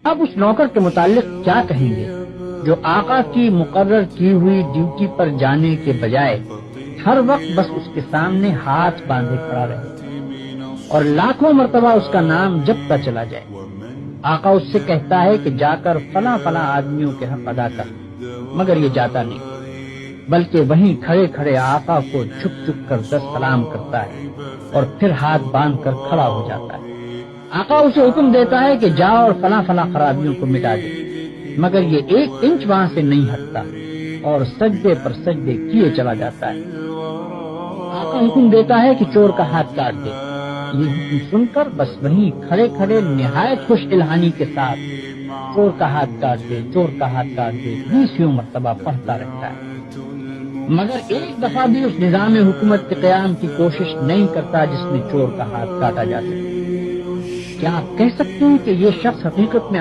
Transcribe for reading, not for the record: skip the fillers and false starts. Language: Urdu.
اب اس نوکر کے متعلق کیا کہیں گے جو آقا کی مقرر کی ہوئی ڈیوٹی پر جانے کے بجائے ہر وقت بس اس کے سامنے ہاتھ باندھے کھڑا رہے اور لاکھوں مرتبہ اس کا نام جپتا چلا جائے۔ آقا اس سے کہتا ہے کہ جا کر فلاں فلاں آدمیوں کے حق ادا کر، مگر یہ جاتا نہیں، بلکہ وہیں کھڑے کھڑے آقا کو جھک جھک کر 10 سلام کرتا ہے اور پھر ہاتھ باندھ کر کھڑا ہو جاتا ہے۔ آقا اسے حکم دیتا ہے کہ جا اور فلاں فلاں خرابیوں کو مٹا دے، مگر یہ 1 انچ وہاں سے نہیں ہٹتا اور سجدے پر سجدے کیے چلا جاتا ہے۔ آقا حکم دیتا ہے کہ چور کا ہاتھ کاٹ دے، یہ حکم سن کر بس وہیں کھڑے کھڑے نہایت خوش الہانی کے ساتھ چور کا ہاتھ کاٹ دے، چور کا ہاتھ کاٹ دے 20 مرتبہ پڑھتا رہتا ہے، مگر ایک دفعہ بھی اس نظام حکومت کے قیام کی کوشش نہیں کرتا جس میں چور کا ہاتھ کاٹا جا سکے۔ کیا آپ کہہ سکتے ہیں کہ یہ شخص حقیقت میں